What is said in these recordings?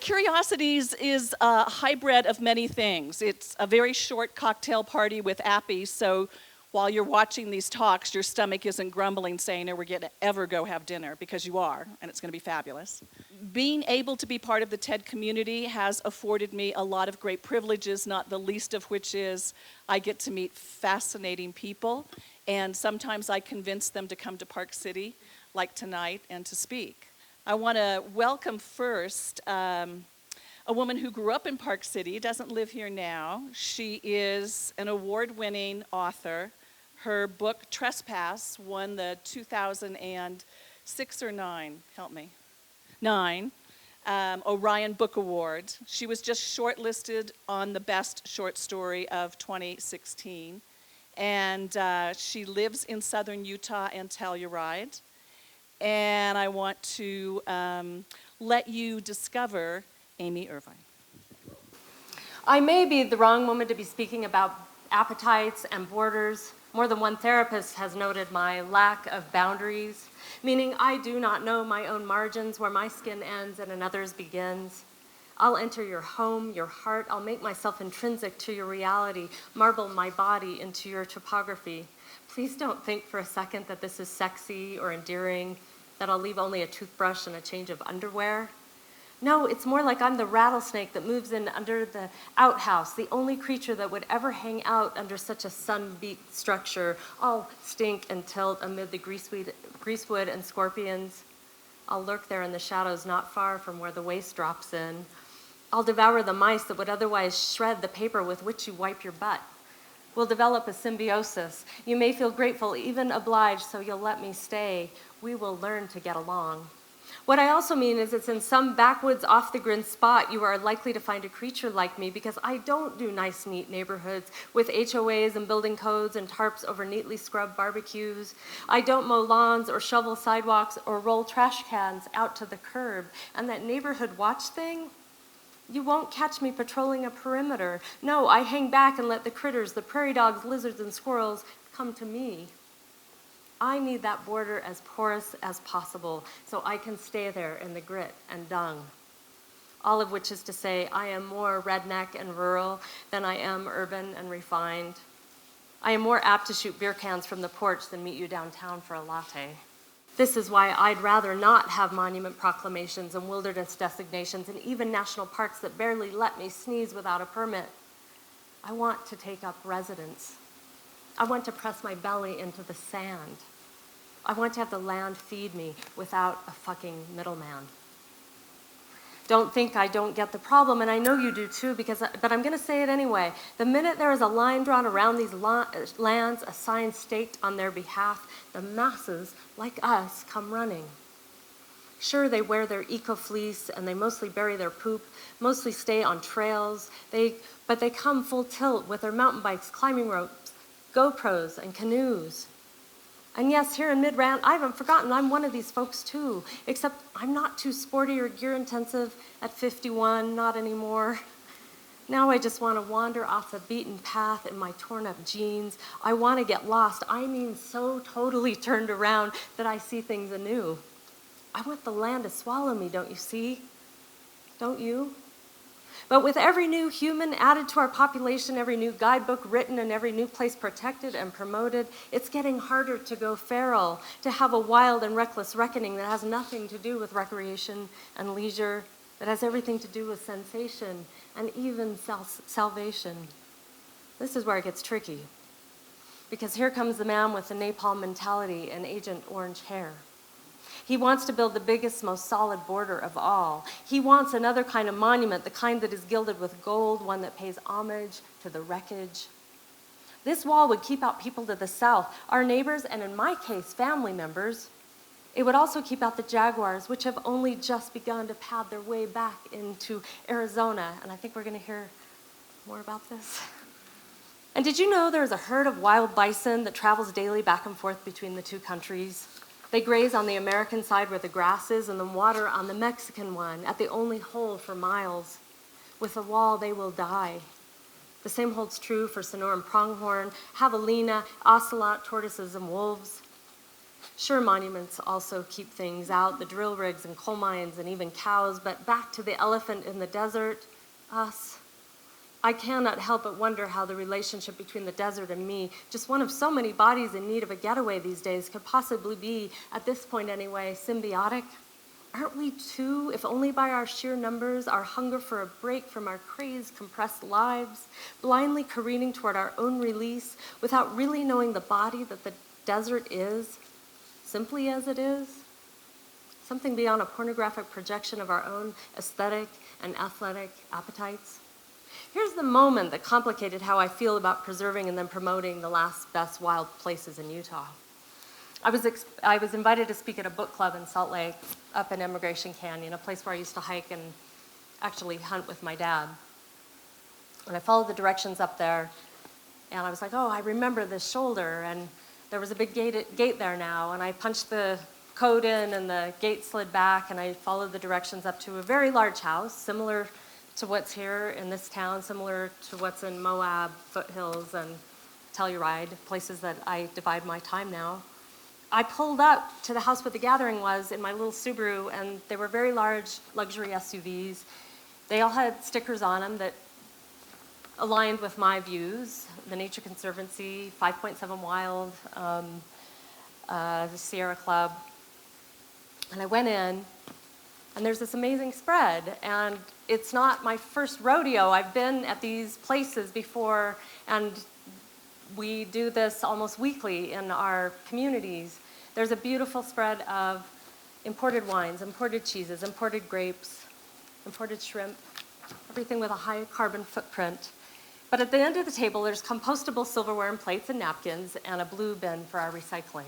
Curiosities is a hybrid of many things. It's a very short cocktail party with appies, so while you're watching these talks, your stomach isn't grumbling saying, "Oh, we're going to ever go have dinner," because you are, and it's going to be fabulous. Being able to be part of the TED community has afforded me a lot of great privileges, not the least of which is I get to meet fascinating people, and sometimes I convince them to come to Park City, like tonight, and to speak. I want to welcome first a woman who grew up in Park City, doesn't live here now. She is an award-winning author. Her book, Trespass, won the 2006 or 9, help me, 9, Orion Book Award. She was just shortlisted on the Best Short Story of 2016. And she lives in southern Utah and Telluride. And I want to let you discover Amy Irvine. I may be the wrong woman to be speaking about appetites and borders. More than one therapist has noted my lack of boundaries, meaning I do not know my own margins, where my skin ends and another's begins. I'll enter your home, your heart. I'll make myself intrinsic to your reality, marble my body into your topography. Please don't think for a second that this is sexy or endearing, that I'll leave only a toothbrush and a change of underwear. No, it's more like I'm the rattlesnake that moves in under the outhouse, the only creature that would ever hang out under such a sun-beat structure, all stink and tilt amid the greasewood and scorpions. I'll lurk there in the shadows not far from where the waste drops in. I'll devour the mice that would otherwise shred the paper with which you wipe your butt. We'll develop a symbiosis. You may feel grateful, even obliged, so you'll let me stay. We will learn to get along. What I also mean is it's in some backwoods off-the-grid spot you are likely to find a creature like me, because I don't do nice, neat neighborhoods with HOAs and building codes and tarps over neatly scrubbed barbecues. I don't mow lawns or shovel sidewalks or roll trash cans out to the curb. And that neighborhood watch thing? You won't catch me patrolling a perimeter. No, I hang back and let the critters, the prairie dogs, lizards, and squirrels, come to me. I need that border as porous as possible so I can stay there in the grit and dung. All of which is to say, I am more redneck and rural than I am urban and refined. I am more apt to shoot beer cans from the porch than meet you downtown for a latte. This is why I'd rather not have monument proclamations and wilderness designations and even national parks that barely let me sneeze without a permit. I want to take up residence. I want to press my belly into the sand. I want to have the land feed me without a fucking middleman. Don't think I don't get the problem, and I know you do too, but I'm going to say it anyway. The minute there is a line drawn around these lands, a sign staked on their behalf, the masses, like us, come running. Sure, they wear their eco-fleece, and they mostly bury their poop, mostly stay on trails, but they come full tilt with their mountain bikes, climbing ropes, GoPros, and canoes. And yes, here in Mid-Rant, I haven't forgotten I'm one of these folks too, except I'm not too sporty or gear-intensive at 51, not anymore. Now I just want to wander off the beaten path in my torn-up jeans. I want to get lost. I mean so totally turned around that I see things anew. I want the land to swallow me, don't you see? Don't you? But with every new human added to our population, every new guidebook written, and every new place protected and promoted, it's getting harder to go feral, to have a wild and reckless reckoning that has nothing to do with recreation and leisure, that has everything to do with sensation and even salvation. This is where it gets tricky, because here comes the man with the napalm mentality and Agent Orange hair. He wants to build the biggest, most solid border of all. He wants another kind of monument, the kind that is gilded with gold, one that pays homage to the wreckage. This wall would keep out people to the south, our neighbors, and in my case, family members. It would also keep out the jaguars, which have only just begun to pad their way back into Arizona. And I think we're going to hear more about this. And did you know there is a herd of wild bison that travels daily back and forth between the two countries? They graze on the American side where the grass is and the water on the Mexican one at the only hole for miles. With the wall, they will die. The same holds true for Sonoran pronghorn, javelina, ocelot, tortoises, and wolves. Sure, monuments also keep things out, the drill rigs and coal mines and even cows, but back to the elephant in the desert, us. I cannot help but wonder how the relationship between the desert and me, just one of so many bodies in need of a getaway these days, could possibly be, at this point anyway, symbiotic. Aren't we too, if only by our sheer numbers, our hunger for a break from our crazed, compressed lives, blindly careening toward our own release without really knowing the body that the desert is, simply as it is? Something beyond a pornographic projection of our own aesthetic and athletic appetites? Here's the moment that complicated how I feel about preserving and then promoting the last best wild places in Utah. I was invited to speak at a book club in Salt Lake, up in Immigration Canyon, a place where I used to hike and actually hunt with my dad. And I followed the directions up there, and I was like, oh, I remember this shoulder, and there was a big gate there now, and I punched the code in, and the gate slid back, and I followed the directions up to a very large house, similar to what's here in this town, similar to what's in Moab, Foothills, and Telluride, places that I divide my time now. I pulled up to the house where the gathering was in my little Subaru, and they were very large luxury SUVs. They all had stickers on them that aligned with my views: the Nature Conservancy, 5.7 Wild, the Sierra Club. And I went in, and there's this amazing spread, and it's not my first rodeo. I've been at these places before, and we do this almost weekly in our communities. There's a beautiful spread of imported wines, imported cheeses, imported grapes, imported shrimp, everything with a high carbon footprint. But at the end of the table, there's compostable silverware and plates and napkins and a blue bin for our recycling.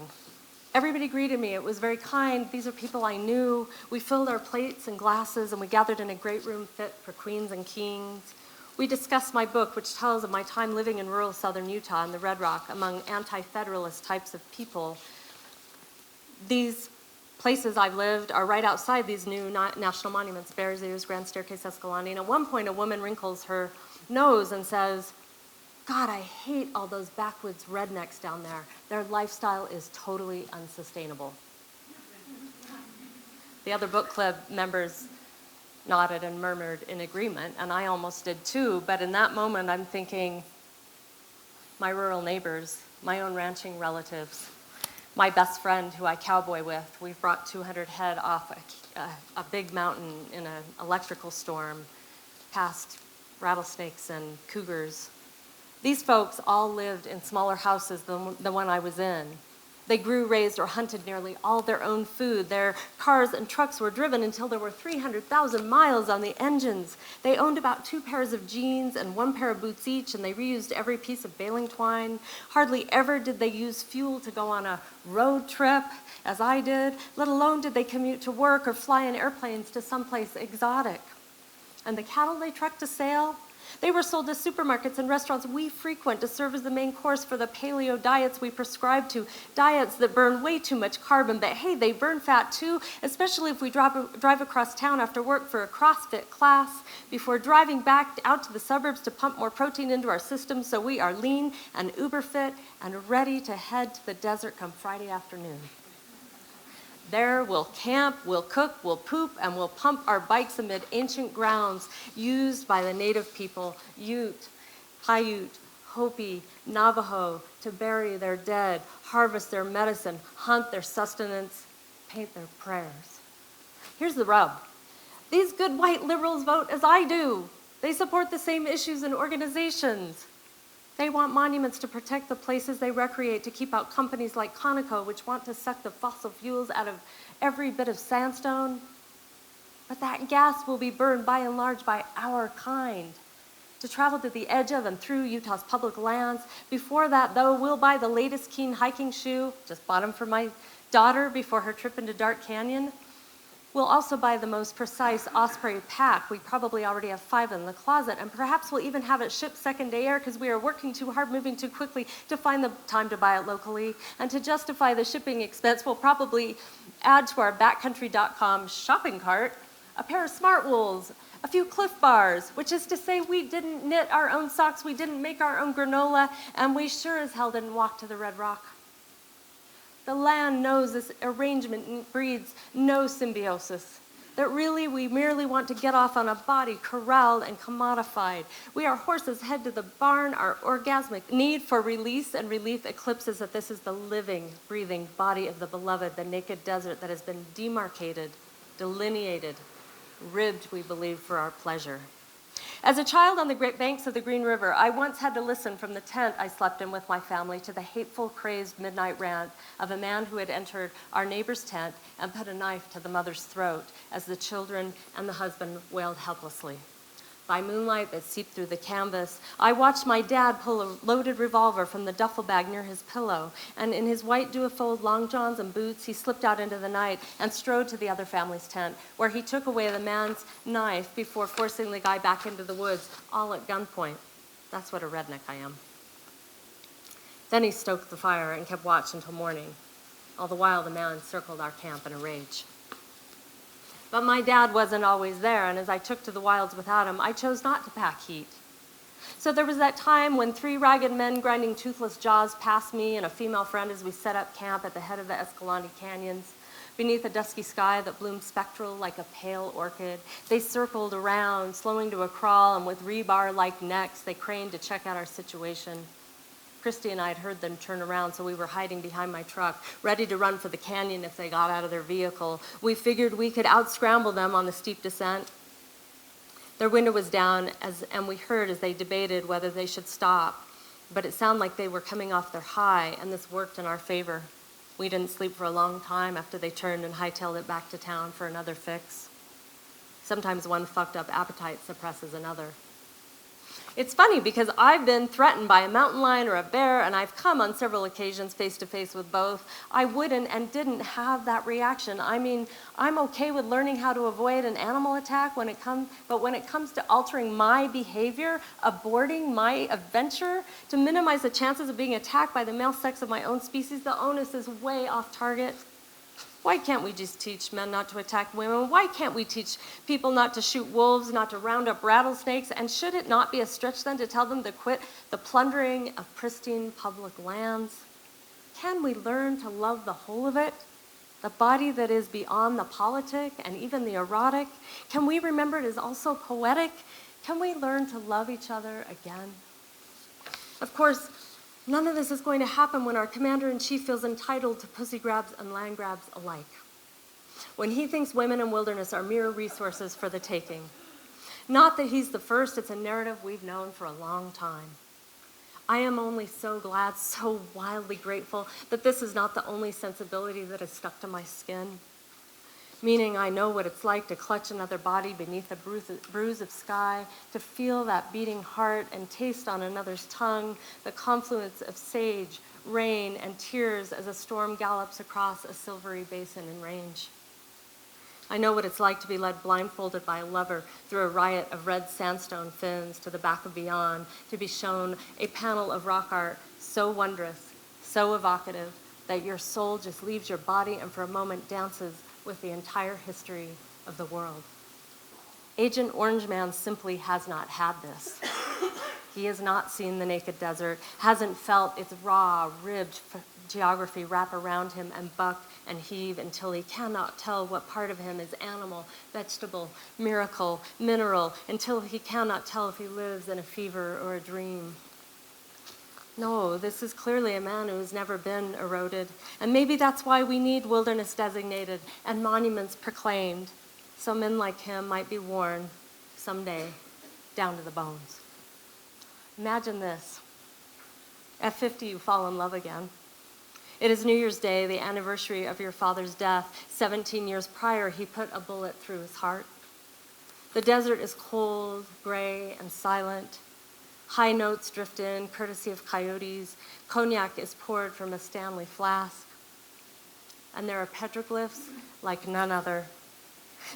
Everybody greeted me. It was very kind. These are people I knew. We filled our plates and glasses, and we gathered in a great room fit for queens and kings. We discussed my book, which tells of my time living in rural southern Utah in the Red Rock among anti-federalist types of people. These places I've lived are right outside these new national monuments, Bears Ears, Grand Staircase, Escalante. And at one point, a woman wrinkles her nose and says, God, I hate all those backwoods rednecks down there. Their lifestyle is totally unsustainable. The other book club members nodded and murmured in agreement, and I almost did too, but in that moment I'm thinking, my rural neighbors, my own ranching relatives, my best friend who I cowboy with, we've brought 200 head off a big mountain in an electrical storm, past rattlesnakes and cougars. These folks all lived in smaller houses than the one I was in. They grew, raised, or hunted nearly all their own food. Their cars and trucks were driven until there were 300,000 miles on the engines. They owned about 2 pairs of jeans and 1 pair of boots each, and they reused every piece of baling twine. Hardly ever did they use fuel to go on a road trip, as I did, let alone did they commute to work or fly in airplanes to someplace exotic. And the cattle they trucked to sale, they were sold to supermarkets and restaurants we frequent to serve as the main course for the paleo diets we prescribe to, diets that burn way too much carbon, but hey, they burn fat too, especially if we drive across town after work for a CrossFit class before driving back out to the suburbs to pump more protein into our system so we are lean and uber fit and ready to head to the desert come Friday afternoon. There we'll camp, we'll cook, we'll poop, and we'll pump our bikes amid ancient grounds used by the native people, Ute, Paiute, Hopi, Navajo, to bury their dead, harvest their medicine, hunt their sustenance, paint their prayers. Here's the rub. These good white liberals vote as I do. They support the same issues and organizations. They want monuments to protect the places they recreate, to keep out companies like Conoco, which want to suck the fossil fuels out of every bit of sandstone. But that gas will be burned by and large by our kind. To travel to the edge of and through Utah's public lands. Before that, though, we'll buy the latest Keen hiking shoe, just bought them for my daughter before her trip into Dark Canyon. We'll also buy the most precise Osprey pack. We probably already have 5 in the closet, and perhaps we'll even have it shipped second day air because we are working too hard, moving too quickly to find the time to buy it locally. And to justify the shipping expense, we'll probably add to our backcountry.com shopping cart a pair of smart wools, a few Cliff Bars, which is to say we didn't knit our own socks, we didn't make our own granola, and we sure as hell didn't walk to the Red Rock. The land knows this arrangement breeds no symbiosis. That really we merely want to get off on a body corralled and commodified. We are horses head to the barn. Our orgasmic need for release and relief eclipses that this is the living, breathing body of the beloved, the naked desert that has been demarcated, delineated, ribbed, we believe, for our pleasure. As a child on the great banks of the Green River, I once had to listen from the tent I slept in with my family to the hateful, crazed midnight rant of a man who had entered our neighbor's tent and put a knife to the mother's throat as the children and the husband wailed helplessly. By moonlight that seeped through the canvas, I watched my dad pull a loaded revolver from the duffel bag near his pillow, and in his white duofold long johns and boots, he slipped out into the night and strode to the other family's tent, where he took away the man's knife before forcing the guy back into the woods, all at gunpoint. That's what a redneck I am. Then he stoked the fire and kept watch until morning. All the while, the man circled our camp in a rage. But my dad wasn't always there, and as I took to the wilds without him, I chose not to pack heat. So there was that time when 3 ragged men grinding toothless jaws passed me and a female friend as we set up camp at the head of the Escalante Canyons. Beneath a dusky sky that bloomed spectral like a pale orchid, they circled around, slowing to a crawl, and with rebar-like necks, they craned to check out our situation. Christy and I had heard them turn around, so we were hiding behind my truck, ready to run for the canyon if they got out of their vehicle. We figured we could out-scramble them on the steep descent. Their window was down, and we heard as they debated whether they should stop, but it sounded like they were coming off their high, and this worked in our favor. We didn't sleep for a long time after they turned and hightailed it back to town for another fix. Sometimes one fucked up appetite suppresses another. It's funny because I've been threatened by a mountain lion or a bear, and I've come on several occasions face to face with both. I wouldn't and didn't have that reaction. I mean, I'm okay with learning how to avoid an animal attack but when it comes to altering my behavior, aborting my adventure to minimize the chances of being attacked by the male sex of my own species, the onus is way off target. Why can't we just teach men not to attack women? Why can't we teach people not to shoot wolves, not to round up rattlesnakes? And should it not be a stretch then to tell them to quit the plundering of pristine public lands? Can we learn to love the whole of it? The body that is beyond the politic and even the erotic? Can we remember it is also poetic? Can we learn to love each other again? Of course, none of this is going to happen when our commander-in-chief feels entitled to pussy grabs and land grabs alike. When he thinks women and wilderness are mere resources for the taking. Not that he's the first, it's a narrative we've known for a long time. I am only so glad, so wildly grateful that this is not the only sensibility that has stuck to my skin. Meaning I know what it's like to clutch another body beneath a bruise of sky, to feel that beating heart and taste on another's tongue the confluence of sage, rain, and tears as a storm gallops across a silvery basin and range. I know what it's like to be led blindfolded by a lover through a riot of red sandstone fins to the back of beyond, to be shown a panel of rock art so wondrous, so evocative, that your soul just leaves your body and for a moment dances with the entire history of the world. Agent Orange Man simply has not had this. He has not seen the naked desert, hasn't felt its raw, ribbed geography wrap around him and buck and heave until he cannot tell what part of him is animal, vegetable, miracle, mineral, until he cannot tell if he lives in a fever or a dream. No, this is clearly a man who has never been eroded. And maybe that's why we need wilderness designated and monuments proclaimed, so men like him might be worn someday down to the bones. Imagine this. At 50, you fall in love again. It is New Year's Day, the anniversary of your father's death. 17 years prior, he put a bullet through his heart. The desert is cold, gray, and silent. High notes drift in, courtesy of coyotes. Cognac is poured from a Stanley flask. And there are petroglyphs like none other.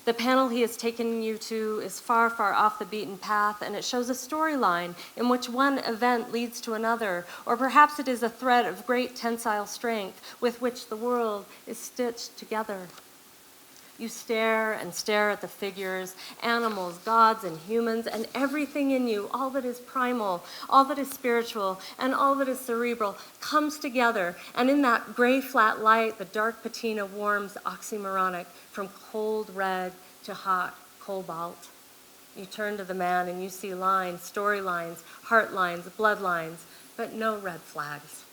The panel he has taken you to is far, far off the beaten path, and it shows a storyline in which one event leads to another, or perhaps it is a thread of great tensile strength with which the world is stitched together. You stare and stare at the figures, animals, gods, and humans, and everything in you, all that is primal, all that is spiritual, and all that is cerebral, comes together. And in that gray flat light, the dark patina warms oxymoronic from cold red to hot cobalt. You turn to the man and you see lines, storylines, heart lines, bloodlines, but no red flags.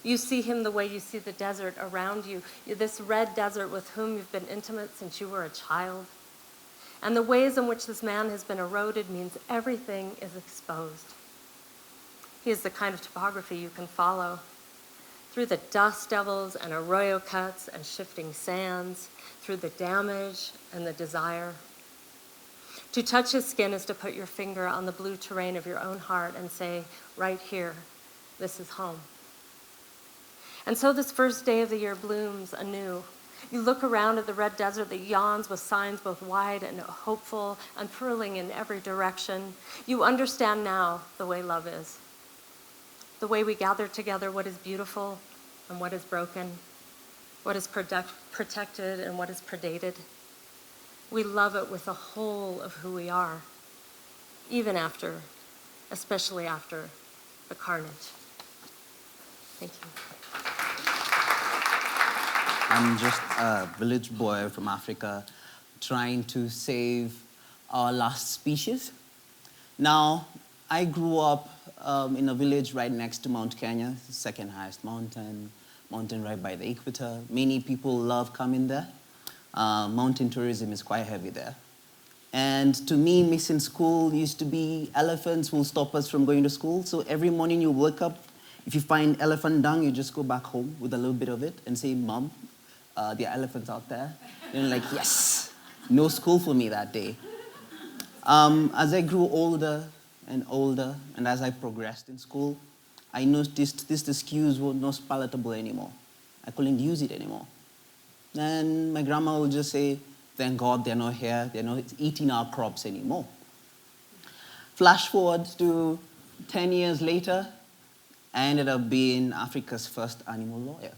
You see him the way you see the desert around you, this red desert with whom you've been intimate since you were a child. And the ways in which this man has been eroded means everything is exposed. He is the kind of topography you can follow. Through the dust devils and arroyo cuts and shifting sands, through the damage and the desire. To touch his skin is to put your finger on the blue terrain of your own heart and say, right here, this is home. And so this first day of the year blooms anew. You look around at the red desert that yawns with signs both wide and hopeful, unfurling in every direction. You understand now the way love is. The way we gather together what is beautiful and what is broken, what is protected and what is predated. We love it with the whole of who we are, even after, especially after, the carnage. Thank you. I'm just a village boy from Africa trying to save our last species. Now, I grew up in a village right next to Mount Kenya, the second highest mountain right by the equator. Many people love coming there. Mountain tourism is quite heavy there. And to me, missing school used to be elephants will stop us from going to school. So every morning you wake up, if you find elephant dung, you just go back home with a little bit of it and say, Mom, there are elephants out there. And you're like, yes, no school for me that day. As I grew older and older, and as I progressed in school, I noticed these excuse were not palatable anymore. I couldn't use it anymore. And my grandma would just say, thank God they're not here, they're not eating our crops anymore. Flash forward to 10 years later, I ended up being Africa's first animal lawyer.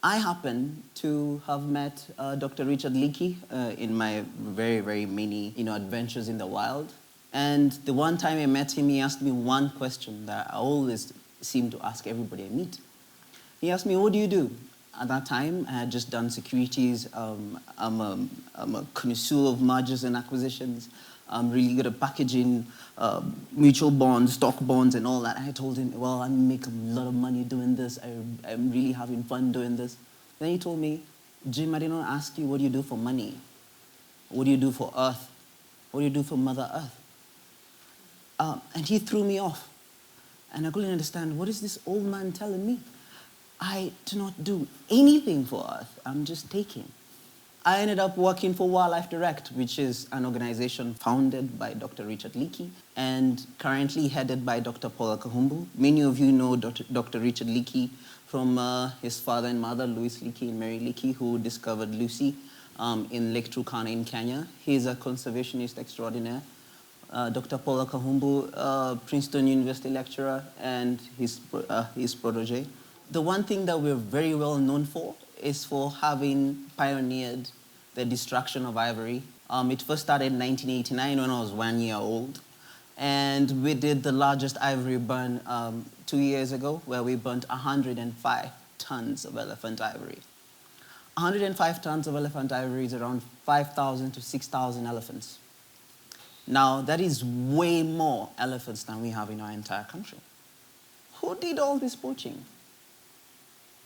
I happen to have met Dr. Richard Leakey in my very, very many adventures in the wild. And the one time I met him, he asked me one question that I always seem to ask everybody I meet. He asked me, what do you do? At that time, I had just done securities. I'm a connoisseur of mergers and acquisitions. I'm really good at packaging mutual bonds, stock bonds, and all that. I told him, well, I make a lot of money doing this. I'm really having fun doing this. Then he told me, Jim, I did not ask you what do you do for money. What do you do for Earth? What do you do for Mother Earth? And he threw me off. And I couldn't understand, what is this old man telling me? I do not do anything for Earth. I'm just taking. I ended up working for Wildlife Direct, which is an organization founded by Dr. Richard Leakey and currently headed by Dr. Paula Kahumbu. Many of you know Dr. Richard Leakey from his father and mother, Louis Leakey and Mary Leakey, who discovered Lucy in Lake Turkana in Kenya. He's a conservationist extraordinaire. Dr. Paula Kahumbu, Princeton University lecturer, and his protege. The one thing that we're very well known for is for having pioneered the destruction of ivory. It first started in 1989 when I was 1 year old. And we did the largest ivory burn 2 years ago, where we burnt 105 tons of elephant ivory. 105 tons of elephant ivory is around 5,000 to 6,000 elephants. Now, that is way more elephants than we have in our entire country. Who did all this poaching?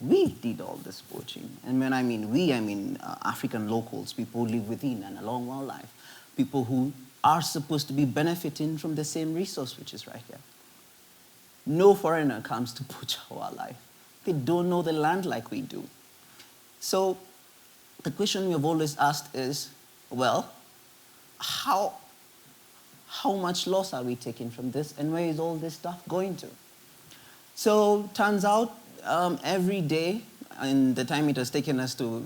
We did all this poaching. And when I mean we, I mean African locals, people who live within and along wildlife, people who are supposed to be benefiting from the same resource, which is right here. No foreigner comes to poach our wildlife. They don't know the land like we do. So the question we have always asked is, well, how much loss are we taking from this, and where is all this stuff going to? So turns out, every day, in the time it has taken us to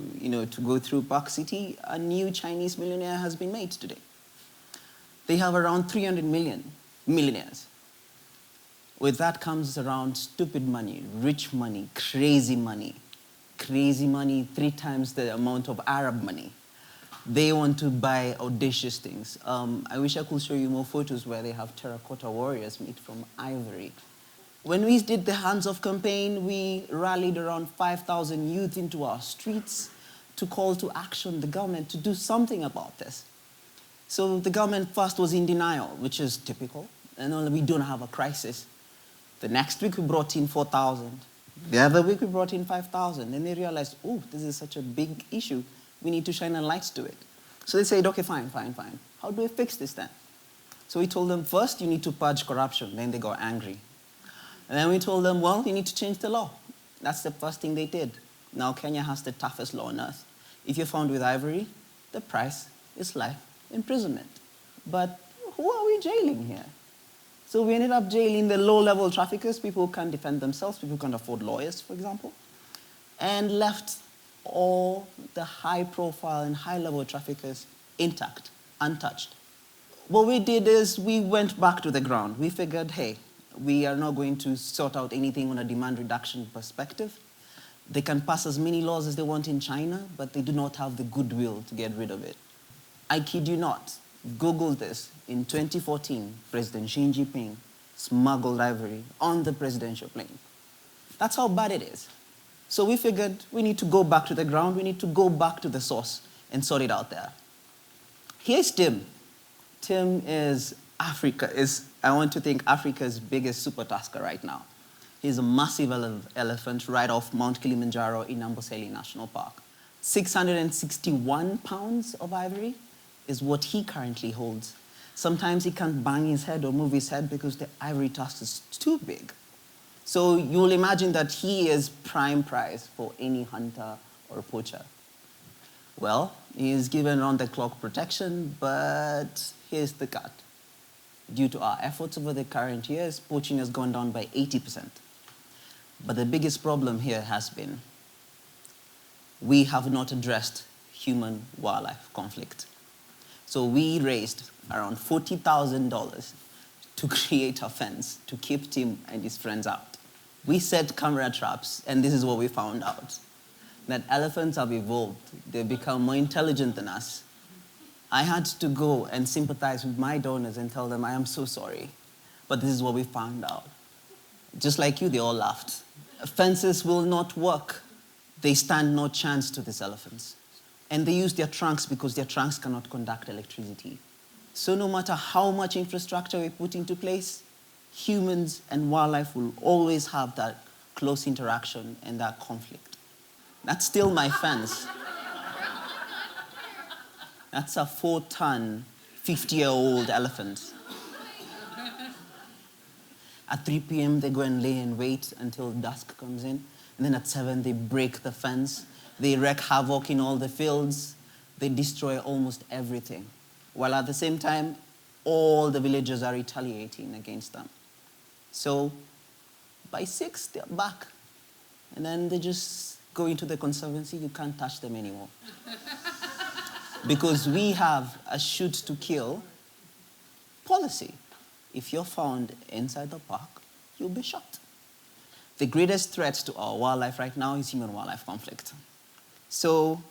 go through Park City, a new Chinese millionaire has been made today. They have around 300 million millionaires. With that comes around stupid money, rich money, crazy money. Crazy money, 3 times the amount of Arab money. They want to buy audacious things. I wish I could show you more photos where they have Terracotta Warriors made from Ivory. When we did the Hands Off campaign, we rallied around 5,000 youth into our streets to call to action the government to do something about this. So the government first was in denial, which is typical, and we don't have a crisis. The next week we brought in 4,000. The other week we brought in 5,000. And they realized, oh, this is such a big issue. We need to shine a light to it. So they said, okay, fine. How do we fix this then? So we told them, first, you need to purge corruption. Then they got angry. And then we told them, well, you need to change the law. That's the first thing they did. Now Kenya has the toughest law on earth. If you're found with Ivory, the price is life imprisonment. But who are we jailing here? So we ended up jailing the low-level traffickers, people who can't defend themselves, people who can't afford lawyers, for example, and left all the high-profile and high-level traffickers intact, untouched. What we did is we went back to the ground. We figured, hey, we are not going to sort out anything on a demand reduction perspective. They can pass as many laws as they want in China, but they do not have the goodwill to get rid of it. I kid you not. Google this. In 2014, President Xi Jinping smuggled Ivory on the presidential plane. That's how bad it is. So we figured we need to go back to the ground, we need to go back to the source and sort it out there. Here's Tim. Tim is I want to think, Africa's biggest supertasker right now. He's a massive elephant right off Mount Kilimanjaro in Amboseli National Park. 661 pounds of ivory is what he currently holds. Sometimes he can't bang his head or move his head because the ivory tusk is too big. So you'll imagine that he is prime prize for any hunter or poacher. Well, he is given round-the-clock protection, but here's the cut. Due to our efforts over the current years, poaching has gone down by 80%. But the biggest problem here has been we have not addressed human-wildlife conflict. So we raised around $40,000 to create a fence to keep Tim and his friends out. We set camera traps, and this is what we found out, that elephants have evolved. They've become more intelligent than us. I had to go and sympathize with my donors and tell them, I am so sorry, but this is what we found out. Just like you, they all laughed. Fences will not work. They stand no chance to these elephants. And they use their trunks because their trunks cannot conduct electricity. So no matter how much infrastructure we put into place, humans and wildlife will always have that close interaction and that conflict. That's still my fence. That's a 4-ton, 50-year-old elephant. At 3 p.m., they go and lay in wait until dusk comes in. And then at 7, they break the fence. They wreak havoc in all the fields. They destroy almost everything. While at the same time, all the villagers are retaliating against them. So by 6, they're back. And then they just go into the conservancy. You can't touch them anymore. Because we have a shoot to kill policy. If you're found inside the park, you'll be shot. The greatest threat to our wildlife right now is human-wildlife conflict. So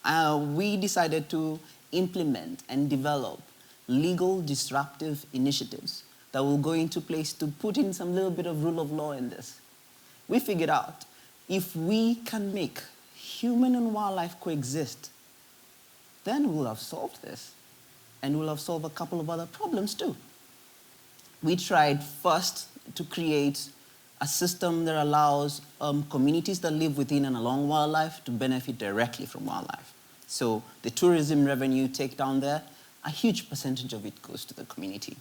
we decided to implement and develop legal disruptive initiatives that will go into place to put in some little bit of rule of law in this. We figured out if we can make human and wildlife coexist, then we'll have solved this. And we'll have solved a couple of other problems too. We tried first to create a system that allows communities that live within and along wildlife to benefit directly from wildlife. So the tourism revenue take down there, a huge percentage of it goes to the community.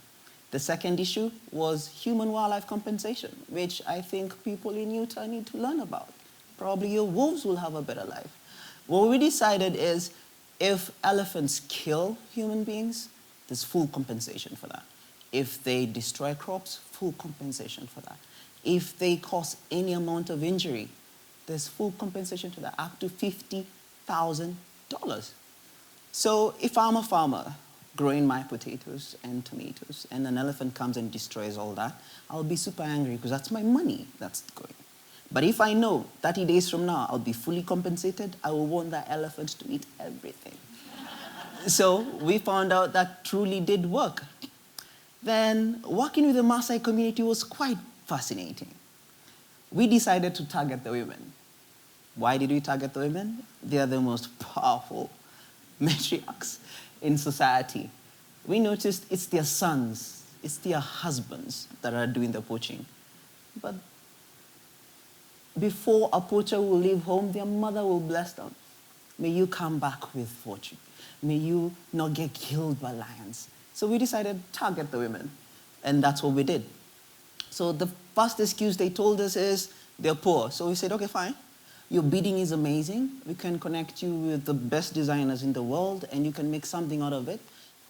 The second issue was human-wildlife compensation, which I think people in Utah need to learn about. Probably your wolves will have a better life. What we decided is if elephants kill human beings, there's full compensation for that. If they destroy crops, full compensation for that. If they cause any amount of injury, there's full compensation to that, up to $50,000. So if I'm a farmer growing my potatoes and tomatoes, and an elephant comes and destroys all that, I'll be super angry because that's my money that's going. But if I know 30 days from now I'll be fully compensated, I will want that elephant to eat everything. So we found out that truly did work. Then working with the Maasai community was quite fascinating. We decided to target the women. Why did we target the women? They are the most powerful matriarchs in society. We noticed it's their sons, it's their husbands that are doing the poaching. But before a poacher will leave home, their mother will bless them. May you come back with fortune. May you not get killed by lions. So we decided to target the women, and that's what we did. So the first excuse they told us is they're poor. So we said, okay, fine. Your bidding is amazing. We can connect you with the best designers in the world, and you can make something out of it.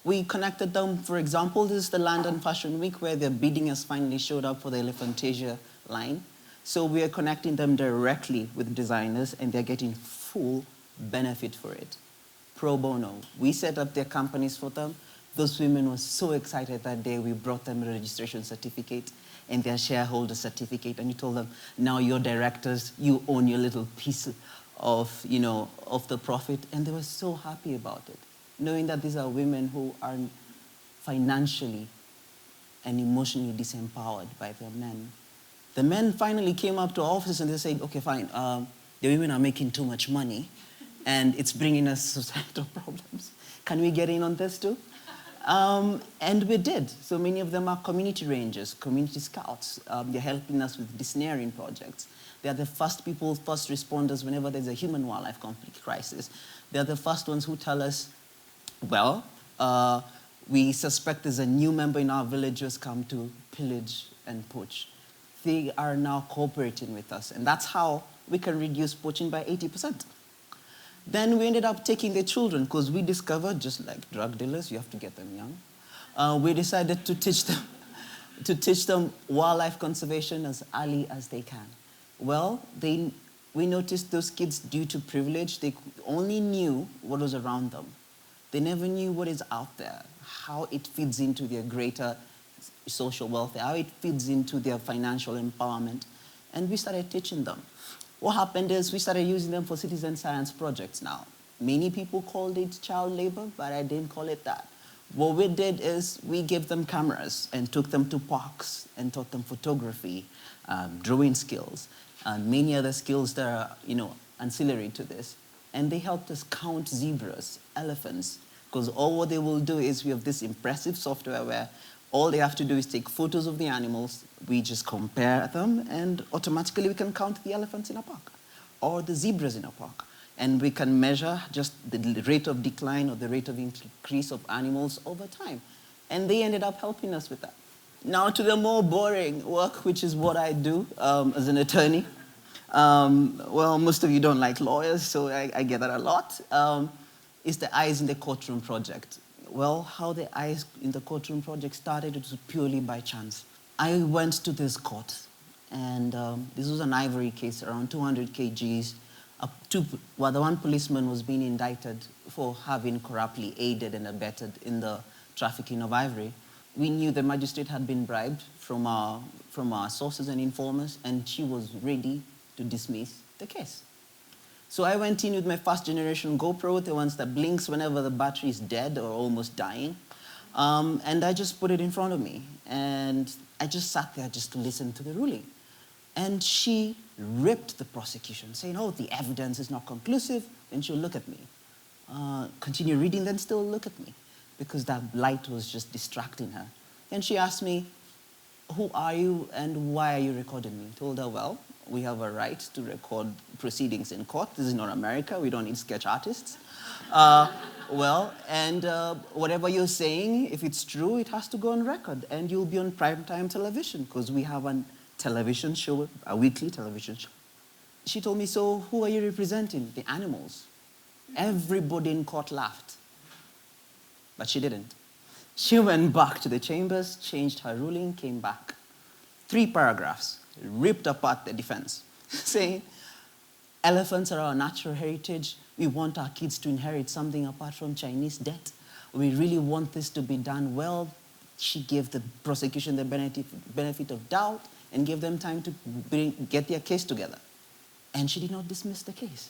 We connected them, for example, this is the London Fashion Week where their bidding has finally showed up for the Elephantasia line. So we are connecting them directly with designers, and they're getting full benefit for it. Pro bono. We set up their companies for them. Those women were so excited that day. We brought them a registration certificate and their shareholder certificate, and we told them, now you're directors, you own your little piece of, of the profit. And they were so happy about it, knowing that these are women who are financially and emotionally disempowered by their men. The men finally came up to our office and they said, okay, fine, the women are making too much money and it's bringing us societal problems. Can we get in on this too? And we did. So many of them are community rangers, community scouts. They're helping us with desnaring projects. They're the first people, first responders whenever there's a human-wildlife conflict crisis. They're the first ones who tell us, well, we suspect there's a new member in our village who's come to pillage and poach. They are now cooperating with us, and that's how we can reduce poaching by 80%. Then we ended up taking the children, because we discovered, just like drug dealers, you have to get them young. We decided to teach them wildlife conservation as early as they can. Well, we noticed those kids, due to privilege, they only knew what was around them. They never knew what is out there, how it feeds into their greater social welfare, how it feeds into their financial empowerment. And we started teaching them. What happened is we started using them for citizen science projects now. Many people called it child labor, but I didn't call it that. What we did is we gave them cameras and took them to parks and taught them photography, drawing skills, and many other skills that are, ancillary to this. And they helped us count zebras, elephants, because all what they will do is we have this impressive software where all they have to do is take photos of the animals, we just compare them, and automatically we can count the elephants in a park or the zebras in a park. And we can measure just the rate of decline or the rate of increase of animals over time. And they ended up helping us with that. Now to the more boring work, which is what I do as an attorney. Well, most of you don't like lawyers, so I get that a lot. Is the Eyes in the Courtroom project. Well, how the Eyes in the Courtroom project started, it was purely by chance. I went to this court, and this was an Ivory case, around 200 kgs. The one policeman was being indicted for having corruptly aided and abetted in the trafficking of ivory. We knew the magistrate had been bribed from our sources and informers, and she was ready to dismiss the case. So I went in with my first generation GoPro, the ones that blinks whenever the battery is dead or almost dying. And I just put it in front of me. And I just sat there just to listen to the ruling. And she ripped the prosecution, saying, oh, the evidence is not conclusive. And she'll look at me. Continue reading, then still look at me, because that light was just distracting her. And she asked me, who are you and why are you recording me? I told her, well, we have a right to record proceedings in court. This is not America. We don't need sketch artists. Whatever you're saying, if it's true, it has to go on record. And you'll be on primetime television, because we have a television show, a weekly television show. She told me, so who are you representing? The animals. Everybody in court laughed. But she didn't. She went back to the chambers, changed her ruling, came back. 3 paragraphs. Ripped apart the defense, saying, elephants are our natural heritage. We want our kids to inherit something apart from Chinese debt. We really want this to be done well. She gave the prosecution the benefit of doubt and gave them time to get their case together. And she did not dismiss the case.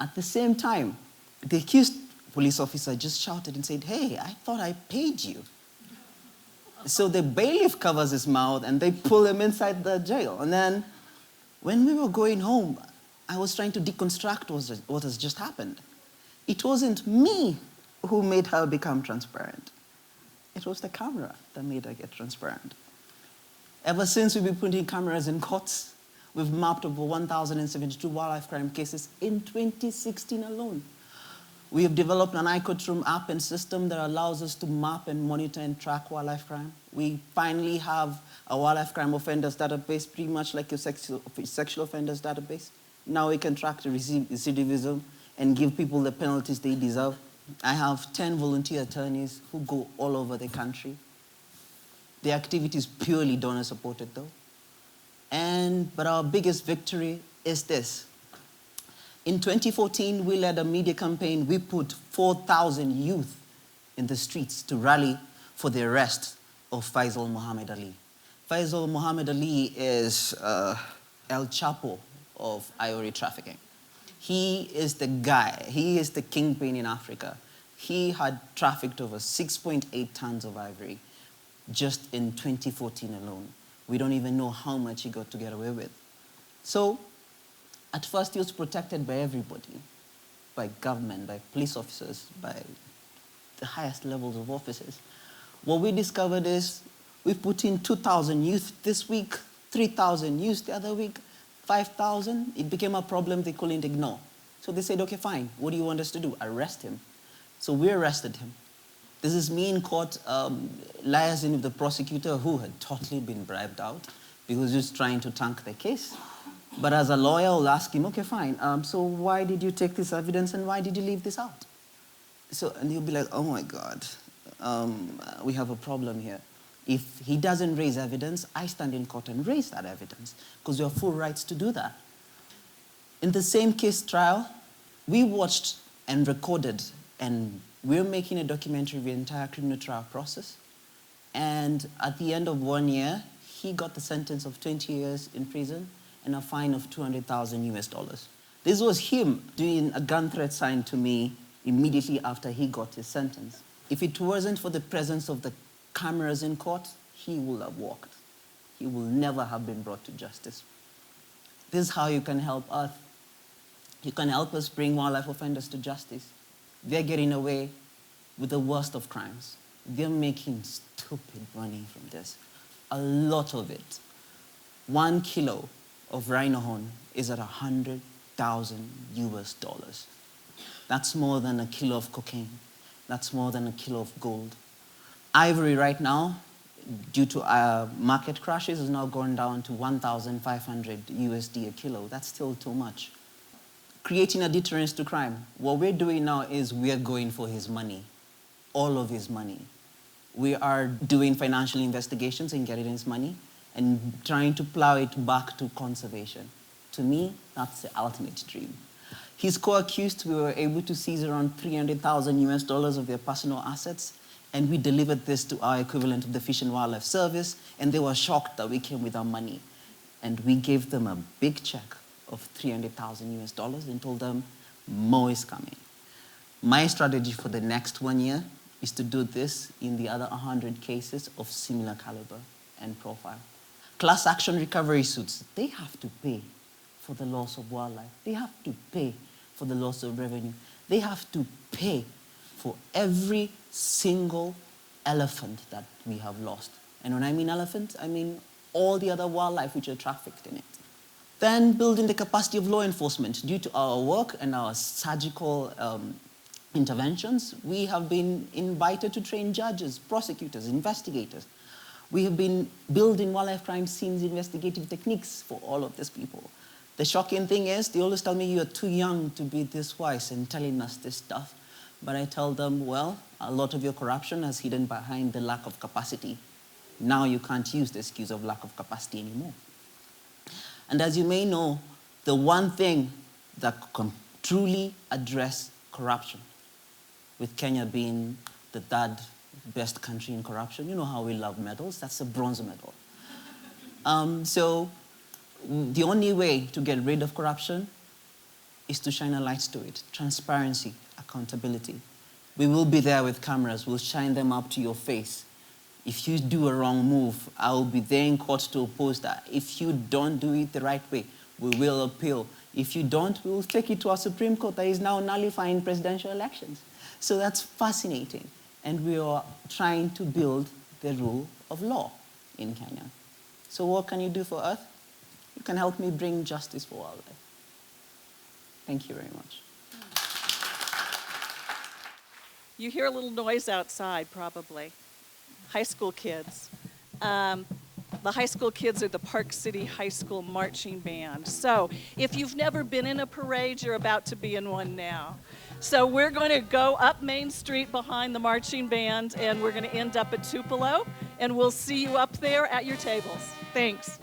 At the same time, the accused police officer just shouted and said, "Hey, I thought I paid you." So the bailiff covers his mouth and they pull him inside the jail. And then when we were going home, I was trying to deconstruct what has just happened. It wasn't me who made her become transparent. It was the camera that made her get transparent. Ever since we've been putting cameras in courts, we've mapped over 1,072 wildlife crime cases in 2016 alone. We have developed an iCourtroom app and system that allows us to map and monitor and track wildlife crime. We finally have a wildlife crime offenders database, pretty much like your sexual offenders database. Now we can track the recidivism and give people the penalties they deserve. I have 10 volunteer attorneys who go all over the country. The activity is purely donor-supported, though. But our biggest victory is this. In 2014, we led a media campaign. We put 4,000 youth in the streets to rally for the arrest of Faisal Muhammad Ali. Faisal Muhammad Ali is El Chapo of Ivory trafficking. He is the guy. He is the kingpin in Africa. He had trafficked over 6.8 tons of ivory just in 2014 alone. We don't even know how much he got to get away with. So, at first, he was protected by everybody, by government, by police officers, by the highest levels of officers. What we discovered is we put in 2,000 youth this week, 3,000 youth the other week, 5,000. It became a problem they couldn't ignore. So they said, okay, fine. What do you want us to do? Arrest him. So we arrested him. This is me in court liaising with the prosecutor who had totally been bribed out because he was trying to tank the case. But as a lawyer, I'll ask him, okay, fine, so why did you take this evidence and why did you leave this out? And he'll be like, oh my God, we have a problem here. If he doesn't raise evidence, I stand in court and raise that evidence because we have full rights to do that. In the same case trial, we watched and recorded, and we're making a documentary of the entire criminal trial process. And at the end of 1 year, he got the sentence of 20 years in prison and a fine of $200,000. This was him doing a gun threat sign to me immediately after he got his sentence. If it wasn't for the presence of the cameras in court, he would have walked. He will never have been brought to justice. This is how you can help us. You can help us bring wildlife offenders to justice. They're getting away with the worst of crimes. They're making stupid money from this. A lot of it. 1 kilo of rhino horn is at $100,000. That's more than a kilo of cocaine. That's more than a kilo of gold. Ivory right now, due to market crashes, is now gone down to 1,500 USD a kilo. That's still too much. Creating a deterrence to crime. What we're doing now is we're going for his money, all of his money. We are doing financial investigations and getting his money and trying to plow it back to conservation. To me, that's the ultimate dream. His co-accused, we were able to seize around $300,000 of their personal assets, and we delivered this to our equivalent of the Fish and Wildlife Service, and they were shocked that we came with our money. And we gave them a big check of $300,000 and told them, more is coming. My strategy for the next 1 year is to do this in the other 100 cases of similar caliber and profile. Class action recovery suits, they have to pay for the loss of wildlife. They have to pay for the loss of revenue. They have to pay for every single elephant that we have lost. And when I mean elephant, I mean all the other wildlife which are trafficked in it. Then building the capacity of law enforcement. Due to our work and our surgical interventions, we have been invited to train judges, prosecutors, investigators. We have been building wildlife crime scenes investigative techniques for all of these people. The shocking thing is, they always tell me, you're too young to be this wise and telling us this stuff. But I tell them, well, a lot of your corruption is hidden behind the lack of capacity. Now you can't use the excuse of lack of capacity anymore. And as you may know, the one thing that can truly address corruption, with Kenya being the third best country in corruption, you know how we love medals, that's a bronze medal. So the only way to get rid of corruption is to shine a light to it. Transparency, accountability. We will be there with cameras. We'll shine them up to your face. If you do a wrong move, I will be there in court to oppose that. If you don't do it the right way, we will appeal. If you don't, we will take it to our Supreme Court that is now nullifying presidential elections. So that's fascinating. And we are trying to build the rule of law in Kenya. So what can you do for Earth? You can help me bring justice for wildlife. Thank you very much. You hear a little noise outside, probably. High school kids. The high school kids are the Park City High School Marching Band. So if you've never been in a parade, you're about to be in one now. So we're going to go up Main Street behind the marching band, and we're going to end up at toTupelo, and we'll see you up there at your tables. Thanks.